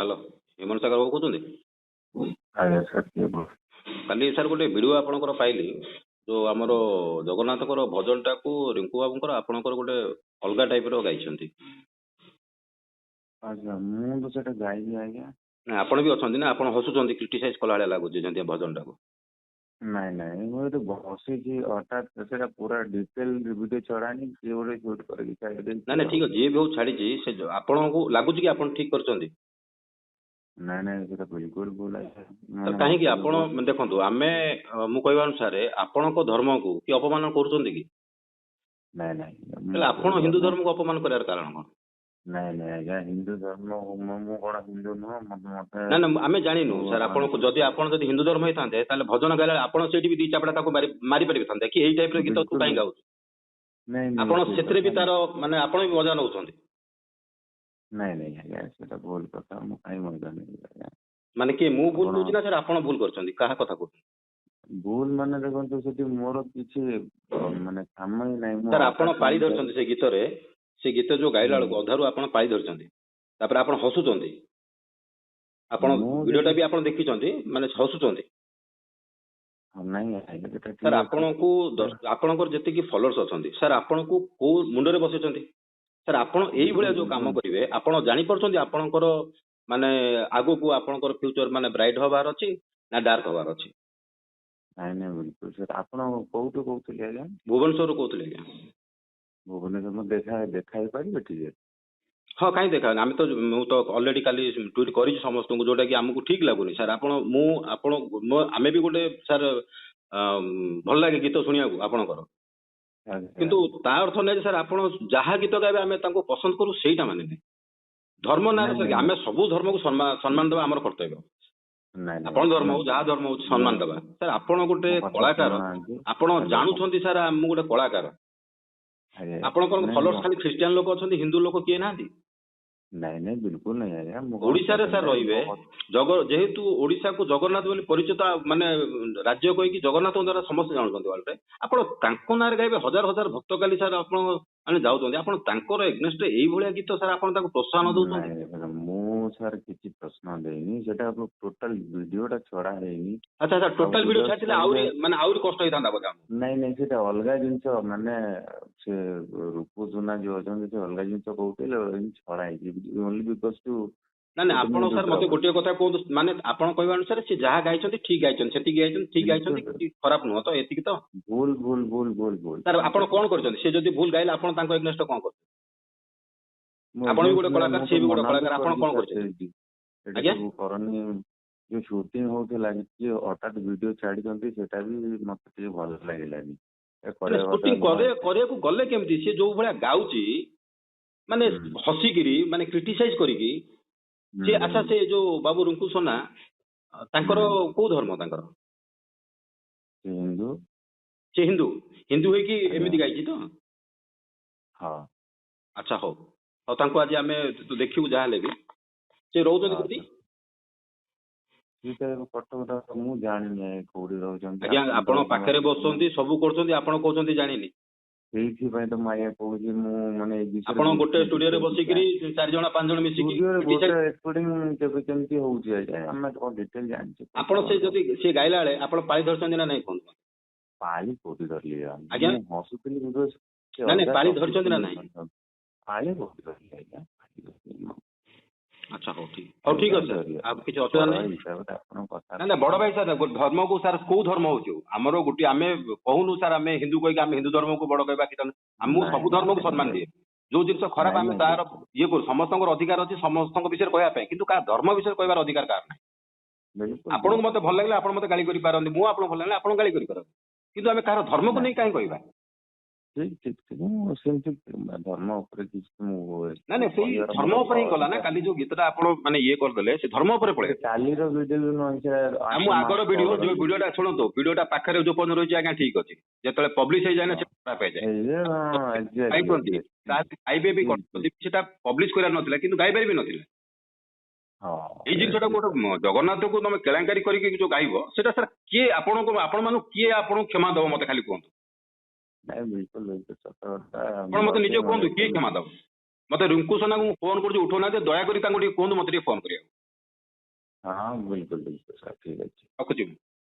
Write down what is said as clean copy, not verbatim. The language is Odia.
हेलो हेमंत सागर बाबू कहते ଆଜ୍ଞା ସାର୍ କିଏ କହୁଥିଲେ? କାଲି ସାର୍ ଗୋଟେ ଭିडिଓ ଆପଣଙ୍କର ପାଇଲି ଯୋଉ ଆମର ଜଗନ୍ନାଥଙ୍କର ଭଜନଟାକୁ ରିଙ୍କୁ ବାବୁଙ୍କର ଆପଣଙ୍କର ଗୋଟେ ଅଲଗା ଟାଇପର ଗାଇଛନ୍ତି। ଆଜ୍ଞା ମୁଁ ତ ସେଟା ଗାଇନି ଆଜ୍ଞା। ନା ଆପଣ ବି ଅଛନ୍ତି ନା, ଆପଣ ହସୁଛନ୍ତି, କ୍ରିଟିସାଇଜ କଲା ଭଳିଆ ଲାଗୁଛି ଯେମିତି ଭଜନଟାକୁ। ନାଇଁ ନାଇଁ ମୁଁ ଏଠି ବସିଛି ହଠାତ୍ ସେଟା ପୁରା ଡିଟେଲ ଭିଡ଼ିଓ ଛଡ଼ାନି, କିଏ ଗୋଟେ ସୁଟ୍ କରିକି ଛାଡ଼ିଦେଇଛି। ନାଇଁ ନାଇଁ ଠିକ ଅଛି, ଯିଏ ବି ହଉ ଛାଡିଛି, ସେ ଆପଣଙ୍କୁ ଲାଗୁଛି କି ଆପଣ ଠିକ କରିଛନ୍ତି? ନାଇଁ ନାଇଁ ସେଟା ବିଲକୁଲ ଭୁଲ ଆଜ୍ଞା। ତ କାହିଁକି ଆପଣ ଦେଖନ୍ତୁ, ଆମେ ମୁଁ କହିବା ଅନୁସାରେ ଆପଣଙ୍କ ଧର୍ମକୁ କି ଅପମାନ କରୁଛନ୍ତି କି? ନାଇଁ ନାଇଁ ତାହେଲେ ଆପଣ ହିନ୍ଦୁ ଧର୍ମକୁ ଅପମାନ କରିବାର କାରଣ କଣ? ନାଇଁ ନାଇଁ ଆଜ୍ଞା ହିନ୍ଦୁ ଧର୍ମ ମୁଁ କଣ ହିନ୍ଦୁ ନୁହଁ ମତେ ନା ନା ଆମେ ଜାଣିନୁ ସାର୍, ଆପଣଙ୍କୁ ଯଦି ଆପଣ ଯଦି ହିନ୍ଦୁ ଧର୍ମ ହେଇଥାନ୍ତେ ତାହେଲେ ଭଜନ ଗାଇଲା ଆପଣ ସେଇଠି ବି ଦି ଚାପଡ଼ା ତାକୁ ମାରି ପାରିଥାନ୍ତେ କି ଏଇ ଟାଇପର ଗୀତ ତୁ କାହିଁ ଗାଉଛୁ? ନାଇଁ ନାଇଁ ଆପଣ ସେଥିରେ ବି ତାର ମାନେ ଆପଣ ବି ମଜା ନଉଛନ୍ତି। ନାଇଁ ନାଇଁ ଆଜ୍ଞା ସେଟା ଭୁଲ କଥା, ମୁଁ କାହିଁ ମଜା ନେବି ଆଜ୍ଞା। ମାନେ କିଏ ମୁଁ ଭୁଲ କହୁଛି ନା ସାର୍ ଆପଣ ଭୁଲ କରିଛନ୍ତି? କାହା କଥା କହୁଛନ୍ତି? ଭୁଲ ମାନେ ଦେଖନ୍ତୁ ସେଠି ମୋର କିଛି ମାନେ କାମ ହିଁ ନାହିଁ। ସାର୍ ଆପଣ ପାଳି ଧରିଛନ୍ତି ସେ ଗୀତରେ, ସେ ଗୀତ ଯୋଉ ଗାଇଲା ବେଳକୁ ଅଧାରୁ ଆପଣ ପାଳି ଧରିଛନ୍ତି, ତାପରେ ଆପଣ ହସୁଛନ୍ତି। ଆପଣ ଭିଡିଓଟା ବି ଆପଣ ଦେଖିଛନ୍ତି, ମାନେ ହସୁଛନ୍ତି। ସାର୍ ଆପଣଙ୍କୁ ଆପଣଙ୍କର ଯେତିକି ଫଲୋଅର୍ସ ଅଛନ୍ତି ସାର୍, ଆପଣଙ୍କୁ କୋଉ ମୁଣ୍ଡରେ ବସେଇଛନ୍ତି? ସାର୍ ଆପଣ ଏଇଭଳିଆ ଯୋଉ କାମ କରିବେ, ଆପଣ ଜାଣିପାରୁଛନ୍ତି ଆପଣଙ୍କର ମାନେ ଆଗକୁ ଆପଣଙ୍କର ଫ୍ୟୁଚର ମାନେ ବ୍ରାଇଟ ହବାର ଅଛି ନା ଡାର୍କ ହବାର ଅଛି? ନାଇଁ ନାଇଁ ବିଲକୁଲ ସାର୍। ଆପଣ କୋଉଠୁ କହୁଥିଲେ ଆଜ୍ଞା? ଭୁବନେଶ୍ୱରରୁ କହୁଥିଲେ ଆଜ୍ଞା। ଭୁବନେଶ୍ୱର ମୁଁ ଦେଖା ହେଇପାରିବେ ଟିକେ? ହଁ କାହିଁ ଦେଖାନି, ଆମେ ତ ମୁଁ ତ ଅଲରେଡି କାଲି ଟ୍ୱିଟ୍ କରିଛି ସମସ୍ତଙ୍କୁ, ଯୋଉଟା କି ଆମକୁ ଠିକ ଲାଗୁନି ସାର୍। ଆପଣ ଆମେ ବି ଗୋଟେ ସାର୍ ଭଲ ଲାଗେ ଗୀତ ଶୁଣିବାକୁ ଆପଣଙ୍କର, କିନ୍ତୁ ତା ଅର୍ଥ ନାହିଁ ଯେ ସାର୍ ଆପଣ ଯାହା ଗୀତ ଗାଇବେ ଆମେ ତାଙ୍କୁ ପସନ୍ଦ କରୁ ସେଇଟା ମାନେ ନାହିଁ। ଧର୍ମ ନାଁରେ ସାର୍ ଆମେ ସବୁ ଧର୍ମକୁ ସମ୍ମାନ ଦେବା ଆମର କର୍ତ୍ତବ୍ୟ। ଆପଣ ଧର୍ମ ହଉ ଯାହା ଧର୍ମ ହଉଛି ସମ୍ମାନ ଦେବା। ସାର୍ ଆପଣ ଗୋଟେ କଳାକାର, ଆପଣ ଜାଣୁଛନ୍ତି ସାର୍ ମୁଁ ଗୋଟେ କଳାକାର। ଆପଣଙ୍କର ଫଲୋଅର୍ସ ଖାଲି ଖ୍ରୀଷ୍ଟିଆନ ଲୋକ ଅଛନ୍ତି, ହିନ୍ଦୁ ଲୋକ କିଏ ନାହାନ୍ତି? ନାଇଁ ନାଇଁ ବିଲକୁଲ ନାଇଁ ଆଜ୍ଞା। ଓଡିଶାରେ ସାର୍ ରହିବେ, ଯେହେତୁ ଓଡିଶାକୁ ଜଗନ୍ନାଥ ବୋଲି ପରିଚିତ ମାନେ ରାଜ୍ୟ କହିକି ଜଗନ୍ନାଥଙ୍କ ଦ୍ୱାରା ସମସ୍ତେ ଜାଣୁଛନ୍ତି ୱାର୍ଲଡରେ, ଆପଣ ତାଙ୍କ ନାଁରେ ଗାଇବେ। ହଜାର ହଜାର ଭକ୍ତ କାଲି ସାର୍ ଆପଣ ମାନେ ଯାଉଛନ୍ତି, ଆପଣ ତାଙ୍କର ଏଗନେଷ୍ଟ ଏଇଭଳିଆ ଗୀତ ସାର୍ ଆପଣ ତାକୁ ପ୍ରୋତ୍ସାହନ ଦଉଛନ୍ତି? ମୁଁ ସାର୍ କିଛି ପ୍ରଶ୍ନ ଦେଇନି, ସେଟା ଟୋଟାଲ ଭିଡିଓଟା ଛଡା ହେଇନି। ଆଚ୍ଛା ସାର୍, ଟୋଟାଲ ଭିଡିଓ ଛାଡିଥିଲେ ଆହୁରି ମାନେ ଆହୁରି କଷ୍ଟ ହେଇଥାନ୍ତା ବୋଧେ? ନାଇଁ ନାଇଁ ସେଟା ଅଲଗା ଜିନିଷ, ମାନେ ସେ ରୂପ ସୁନା ଯୋଉ ଅଛନ୍ତି ସେ ଅଲଗା ଜିନିଷ କହୁଥିଲେ, ଅଲଗା ଜିନିଷ ଛଡା ହେଇଛି ଓନ୍ଲି ବିକଜ ଟୁ। ନା ଆପଣ ସାର୍ ମତେ ଗୋଟିଏ କଥା କୁହନ୍ତୁ, ମାନେ ଆପଣ କହିବା ଅନୁସାରେ ସେ ଯାହା ଗାଇଛନ୍ତି ଠିକ ଗାଇଛନ୍ତି, ସେତିକି ଗାଇଛନ୍ତି, ଠିକ ଗାଇଛନ୍ତି, କିଛି ଖରାପ ନୁହଁ ତ? ଏତିକି ତ? ଭୁଲ ଭୁଲ ଭୁଲ ଭୁଲ ଭୁଲ ସାର୍ ଆପଣ କଣ କରିଛନ୍ତି? ସେ ଯଦି ଭୁଲ ଗାଇଲେ ଆପଣ ତାଙ୍କ ଏଗନେଷ୍ଟ କଣ କରୁଛନ୍ତି? ଆପଣ ବି ଗୋଟେ କଳାକାର, ସିଏ ବି ଗୋଟେ କଳାକାର, ଆପଣ କଣ କରିଛନ୍ତି? ଆଜ୍ଞା କରନି। ଯୋଉ ସୁଟିଂ ହଉଥିଲା କିଏ ହଠାତ୍ ଭିଡିଓ ଛାଡିଛନ୍ତି, ସେଟା ବି ମତେ ଟିକେ ଭଲ ଲାଗିଲାନି। ସୁଟିଂ କରିବାକୁ ଗଲେ କେମିତି? ସେ ଯୋଉ ଭଳିଆ ଗାଉଛି ମାନେ ହସିକିରି, ମାନେ କ୍ରିଟିସାଇଜ କରିକି ସେ, ଆଚ୍ଛା ସେ ଯୋଉ ବାବୁ ରୁଙ୍କୁ ସୋନା ତାଙ୍କର କୋଉ ଧର୍ମ? ତାଙ୍କର ହିନ୍ଦୁ। ସେ ହିନ୍ଦୁ ହେଇକି ଏମିତି ଗାଇଛି ତ? ହଁ। ଆଚ୍ଛା ହଉ ହଉ, ତାଙ୍କୁ ଆଜି ଆମେ ଦେଖିବୁ ଯାହା ହେଲେ ବି। ସେ ରହୁଛନ୍ତି କୋଉଠି? କଟକ। ମୁଁ ଜାଣିନି କୋଉଠି ରହୁଛନ୍ତି। ଆଜ୍ଞା ଆପଣ ପାଖରେ ବସୁଛନ୍ତି, ସବୁ କରୁଛନ୍ତି, ଆପଣ କହୁଛନ୍ତି ଜାଣିନି? ସେଇଥିପାଇଁ ତ ମୁଁ ଆଜ୍ଞା କହୁଛି, ମୁଁ ମାନେ ଆପଣ ଗୋଟେ ଷ୍ଟୁଡିଓରେ ବସିକିରି 4 ଜଣ 5 ଜଣ ମିଶିକି କେମିତି ହଉଛି ଆଜ୍ଞା, ଆମେ କଣ ଡିଟେଲ ଜାଣିଛୁ? ଆପଣ ସେ ଯଦି ସେ ଗାଇଲା ବେଳେ ଆପଣ ପାଳି ଧରିଛନ୍ତି ନା ନାଇଁ କୁହନ୍ତୁ? ପାଳି କୋଉଠି ଧରିଲି ଆଜ୍ଞା? ମୁଁ ହସୁଥିଲି। ନାଇଁ ପାଳି ଧରିଛନ୍ତି ନା ନାଇଁ? ପାଳି କୋଉଠି ଧରିଲି ଆଜ୍ଞା? ଆଚ୍ଛା ହଉ ଠିକ ଅଛି ସାର୍, ଆଉ କିଛି ଅସୁବିଧା ନାହିଁ। ନା ବଡ ଭାଇ ସାର୍, ଧର୍ମକୁ ସାର୍ କୋଉ ଧର୍ମ ହଉଛି ଆମର ଗୋଟିଏ, ଆମେ କହୁନୁ ସାର୍ ଆମେ ହିନ୍ଦୁ କହିକି ଆମେ ହିନ୍ଦୁ ଧର୍ମକୁ ବଡ କହିବା କିଛି, ଆମକୁ ସବୁ ଧର୍ମକୁ ସମ୍ମାନ ଦିଏ। ଯୋଉ ଜିନିଷ ଖରାପ ଆମେ ତାର ଇଏ କରୁ, ସମସ୍ତଙ୍କର ଅଧିକାର ଅଛି ସମସ୍ତଙ୍କ ବିଷୟରେ କହିବା ପାଇଁ, କିନ୍ତୁ କାହା ଧର୍ମ ବିଷୟରେ କହିବାର ଅଧିକାର କାହାର ନାହିଁ। ଆପଣଙ୍କୁ ମତେ ଭଲ ଲାଗିଲା ଆପଣ ମତେ ଗାଳି କରିପାରନ୍ତି, ମୁଁ ଆପଣଙ୍କୁ ଭଲ ଲାଗିଲା ଆପଣଙ୍କୁ ଗାଳି କରିପାରନ୍ତି, କିନ୍ତୁ ଆମେ କାହାର ଧର୍ମକୁ ନେଇ କାହିଁ କହିବା? ସେମିତି ଧର୍ମ ଉପରେ କିଛି ନାଇଁ ସେଇ ଧର୍ମ ଉପରେ ହିଁ ଗଲା ନା କାଲି ଯୋଉ ଗୀତଟା ଆପଣ ମାନେ ଇଏ କରିଦେଲେ, ସେ ଧର୍ମ ଉପରେ ପଳେଇ କାଲିର ଭିଡିଓ ମୁଁ ଆଗର ଭିଡିଓ ଯୋଉ ଭିଡିଓଟା ଶୁଣନ୍ତୁ, ଭିଡିଓଟା ପାଖରେ ଯୋଉ ପର୍ଯ୍ୟନ୍ତ ରହିଛି ଆଜ୍ଞା ଠିକ ଅଛି, ଯେତେବେଳେ ପବ୍ଲିଶ ହେଇଯାଏ ନା ସେ ଖରାପ ହେଇଯାଏ। ଗାଇବେ ବି ସେଟା ପବ୍ଲିଶ କରିବାର ନଥିଲା, କିନ୍ତୁ ଗାଇବାରେ ବି ନଥିଲା। ଏଇ ଜିନିଷଟା ଗୋଟେ ଜଗନ୍ନାଥକୁ ତମେ କେଳାଙ୍କାରୀ କରିକି ଯୋଉ ଗାଇବ, ସେଟା ସାର୍ କିଏ ଆପଣଙ୍କୁ, ଆପଣ ମାନଙ୍କୁ କିଏ ଆପଣଙ୍କୁ କ୍ଷମା ଦବ ମତେ ଖାଲି କୁହନ୍ତୁ? ଆପଣ ମତେ ନିଜେ କୁହନ୍ତୁ, କିଏ କ୍ଷମା ଦବ? ମତେ ରିଙ୍କୁ ସୋନାଙ୍କୁ ଫୋନ କରୁଛି ଉଠଉନାହାନ୍ତି, ଦୟାକରି ତାଙ୍କୁ ଟିକେ କୁହନ୍ତୁ ମତେ ଟିକେ ଫୋନ କରିବାକୁ। हाँ बिल्कुल बिल्कुल सर ठीक है।